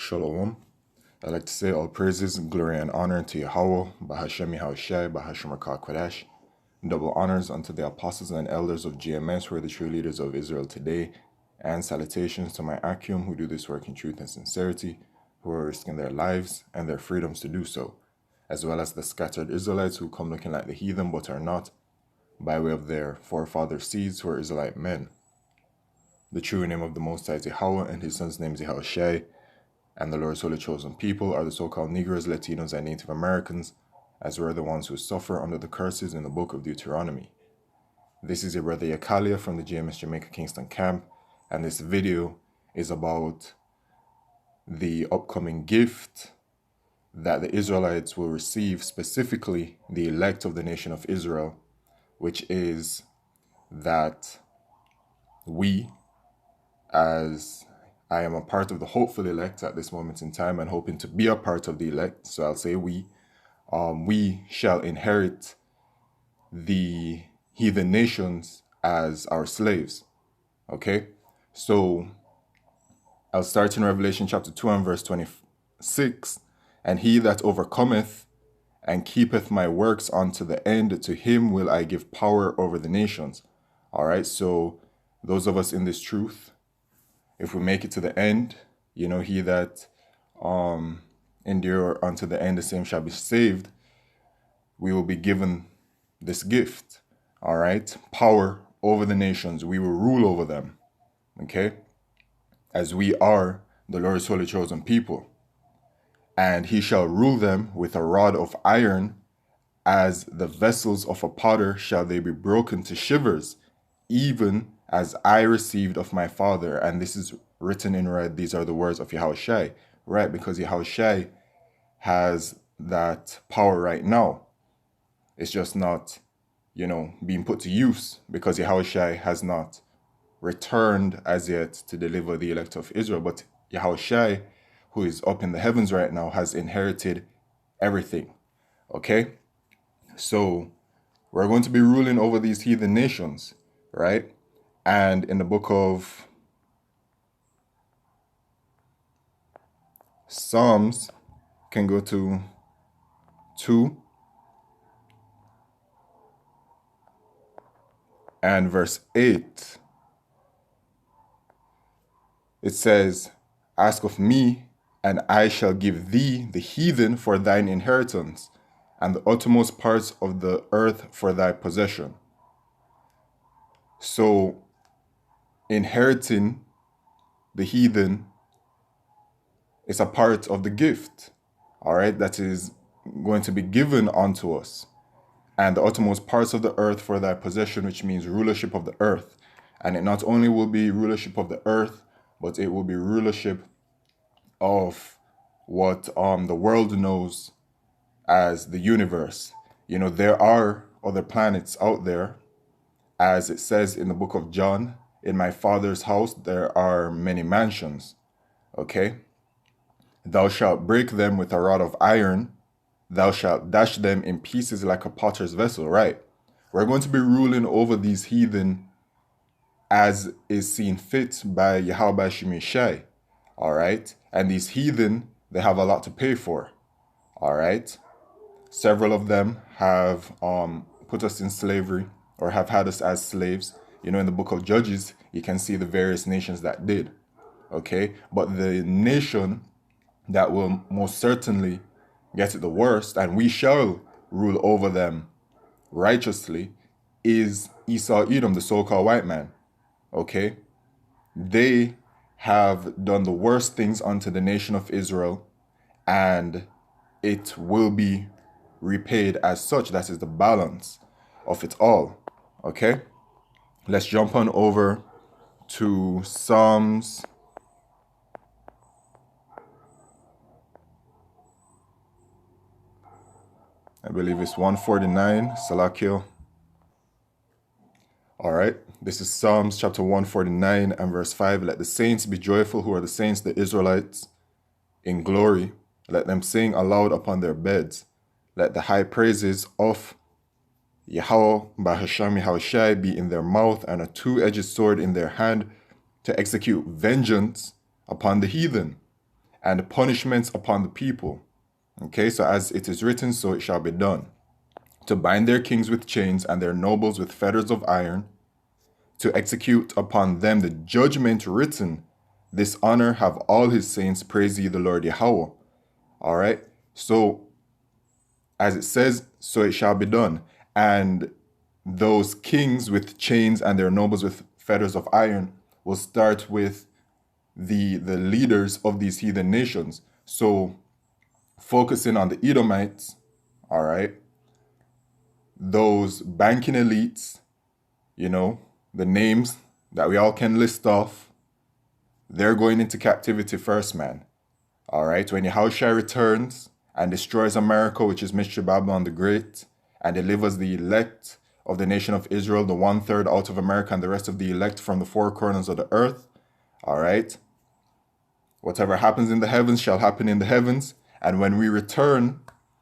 Shalom. I'd like to say all praises, glory, and honor to Yahweh, Bahashem Yahushai, Bahashem Rakah Kodesh. Double honors unto the apostles and elders of GMS, who are the true leaders of Israel today, and salutations to my Akim, who do this work in truth and sincerity, who are risking their lives and their freedoms to do so, as well as the scattered Israelites who come looking like the heathen but are not, by way of their forefather seeds who are Israelite men. The true name of the Most High is Yahweh, and his son's name is Yahushai, and the Lord's holy chosen people are the so-called Negroes, Latinos, and Native Americans, as were the ones who suffer under the curses in the book of Deuteronomy. This is your brother Yakalia from the GMS Jamaica Kingston camp, and this video is about the upcoming gift that the Israelites will receive, specifically the elect of the nation of Israel, which is that we, as I am a part of the hopeful elect at this moment in time and hoping to be a part of the elect, so I'll say we shall inherit the heathen nations as our slaves. Okay? So I'll start in Revelation chapter 2 and verse 26. And he that overcometh and keepeth my works unto the end, to him will I give power over the nations. All right, so those of us in this truth, if we make it to the end, you know, he that endure unto the end, the same shall be saved. We will be given this gift, all right? Power over the nations. We will rule over them, okay? As we are the Lord's holy chosen people. And he shall rule them with a rod of iron, as the vessels of a potter shall they be broken to shivers, even as I received of my Father. And this is written in red. These are the words of Yahushai, right? Because Yahushai has that power right now. It's just not, you know, being put to use, because Yahushai has not returned as yet to deliver the elect of Israel. But Yahushai, who is up in the heavens right now, has inherited everything. Okay? So we're going to be ruling over these heathen nations, right? And in the book of Psalms, can go to 2 and verse 8. It says, ask of me, and I shall give thee the heathen for thine inheritance, and the uttermost parts of the earth for thy possession. So inheriting the heathen is a part of the gift, all right, that is going to be given unto us. And the uttermost parts of the earth for thy possession, which means rulership of the earth. And it not only will be rulership of the earth, but it will be rulership of what the world knows as the universe. You know, there are other planets out there, as it says in the book of John, in my Father's house there are many mansions. Okay? Thou shalt break them with a rod of iron, thou shalt dash them in pieces like a potter's vessel, right? We're going to be ruling over these heathen as is seen fit by Yahweh Shemishai, all right? And these heathen, they have a lot to pay for, all right? Several of them have put us in slavery, or have had us as slaves. You know, in the book of Judges, you can see the various nations that did, okay? But the nation that will most certainly get it the worst, and we shall rule over them righteously, is Esau Edom, the so-called white man. Okay? They have done the worst things unto the nation of Israel, and it will be repaid as such. That is the balance of it all. Okay? Let's jump on over to Psalms. I believe it's 149, Salakil. All right, this is Psalms chapter 149 and verse 5. Let the saints be joyful, who are the saints, the Israelites, in glory. Let them sing aloud upon their beds. Let the high praises of Yahweh Bahasham Yahushai be in their mouth, and a two-edged sword in their hand, to execute vengeance upon the heathen, and punishments upon the people. Okay, so as it is written, so it shall be done. To bind their kings with chains and their nobles with fetters of iron, to execute upon them the judgment written. This honor have all his saints, praise ye the Lord Yahweh. All right, so as it says, so it shall be done. And those kings with chains and their nobles with fetters of iron will start with the leaders of these heathen nations. So focusing on the Edomites, all right, those banking elites, you know, the names that we all can list off, they're going into captivity first, man. All right, when Yahushua returns and destroys America, which is Mystery Babylon the Great, and delivers the elect of the nation of Israel, the 1/3 out of America, and the rest of the elect from the four corners of the earth. All right, whatever happens in the heavens shall happen in the heavens. And when we return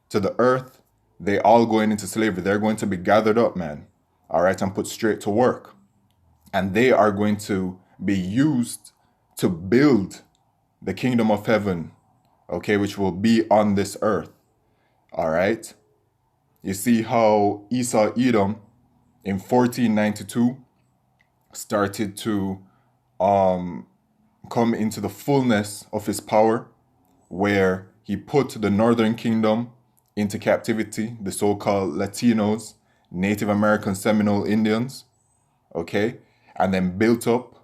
to the earth, they all going into slavery. They're going to be gathered up, man. All right, and put straight to work. And they are going to be used to build the kingdom of heaven, okay, which will be on this earth. All right. You see how Esau Edom in 1492 started to come into the fullness of his power, where he put the northern kingdom into captivity, the so-called Latinos, Native American Seminole Indians, okay, and then built up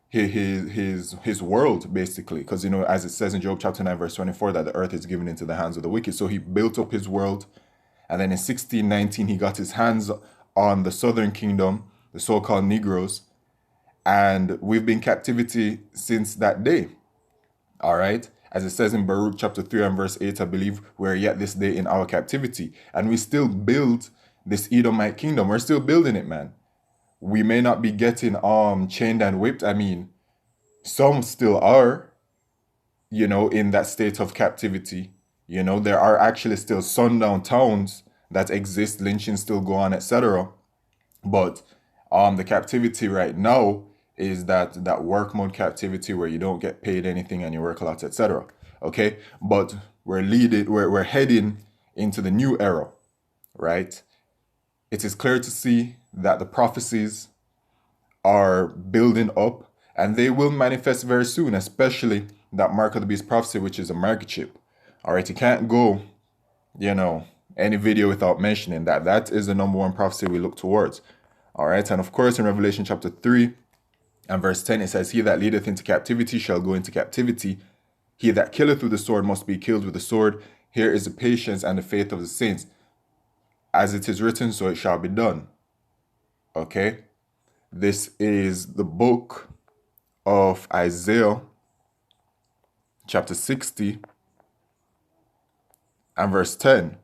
his world, basically, because, you know, as it says in Job chapter 9 verse 24, that the earth is given into the hands of the wicked. So he built up his world, and then in 1619 he got his hands on the southern kingdom, the so-called Negroes, and we've been in captivity since that day. All right, as it says in Baruch chapter 3 and verse 8, I believe, we're yet this day in our captivity, and we still build this Edomite kingdom. We're still building it, man. We may not be getting chained and whipped. I mean, some still are, you know, in that state of captivity. You know, there are actually still sundown towns that exist, lynching still go on, etc. But the captivity right now is that work mode captivity, where you don't get paid anything and you work a lot, etc. Okay, but we're heading into the new era, right? It is clear to see that the prophecies are building up, and they will manifest very soon, especially that Mark of the Beast prophecy, which is a microchip. All right, you can't go, you know, any video without mentioning that. That is the number one prophecy we look towards. All right, and of course in Revelation chapter 3 and verse 10, it says, he that leadeth into captivity shall go into captivity. He that killeth with the sword must be killed with the sword. Here is the patience and the faith of the saints. As it is written, so it shall be done. Okay, this is the book of Isaiah chapter 60 and verse 10.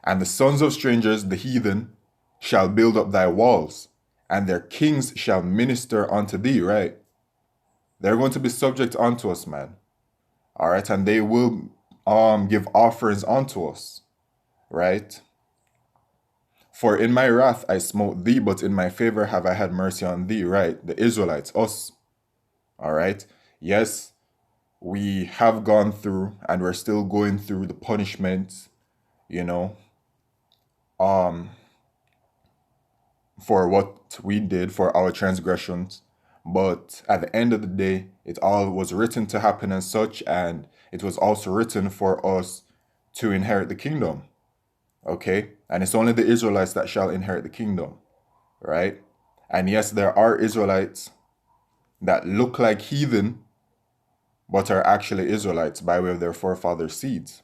And the sons of strangers, the heathen, shall build up thy walls, and their kings shall minister unto thee, right? They're going to be subject unto us, man. All right, and they will give offerings unto us, right? For in my wrath I smote thee, but in my favor have I had mercy on thee, right? The Israelites, us. All right. Yes, we have gone through, and we're still going through the punishments, you know, for what we did, for our transgressions. But at the end of the day, it all was written to happen and such, and it was also written for us to inherit the kingdom. Okay? And it's only the Israelites that shall inherit the kingdom, right? And yes, there are Israelites that look like heathen, but are actually Israelites by way of their forefathers' seeds.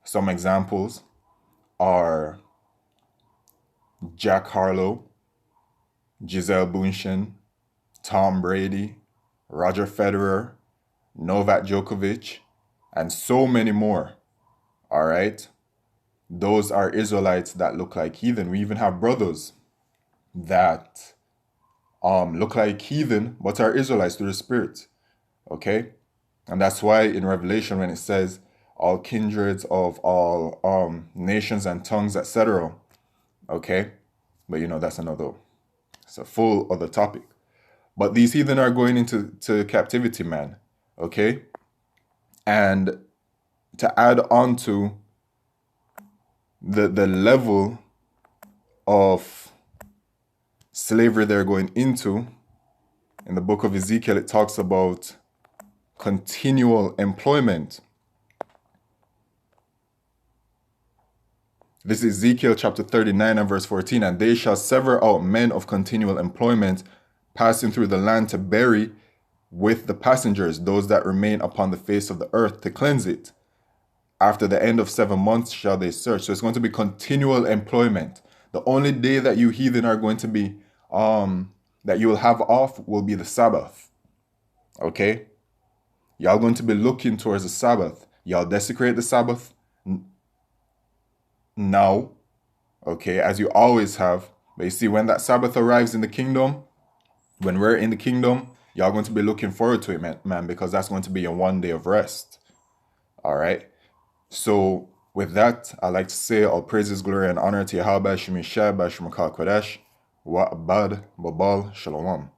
Some examples are Jack Harlow, Gisele Bündchen, Tom Brady, Roger Federer, Novak Djokovic, and so many more. All right? Those are Israelites that look like heathen. We even have brothers that look like heathen, but are Israelites through the Spirit. Okay? And that's why in Revelation, when it says all kindreds of all nations and tongues, etc. Okay? But you know, it's a full other topic. But these heathen are going into captivity, man. Okay? And to add on to the level of slavery they're going into, in the book of Ezekiel, it talks about continual employment. This is Ezekiel chapter 39 and verse 14. And they shall sever out men of continual employment, passing through the land to bury with the passengers those that remain upon the face of the earth to cleanse it. After the end of 7 months shall they search. So it's going to be continual employment. The only day that you heathen are going to be, that you will have off will be the Sabbath. Okay? Y'all going to be looking towards the Sabbath. Y'all desecrate the Sabbath now, okay, as you always have. But you see, when that Sabbath arrives in the kingdom, when we're in the kingdom, y'all going to be looking forward to it, man, because that's going to be your 1 day of rest. All right? So with that, I'd like to say all praises, glory, and honor to Yahweh Shemishah, Bashim Kodesh, Wa Abad, Babal, Shalom.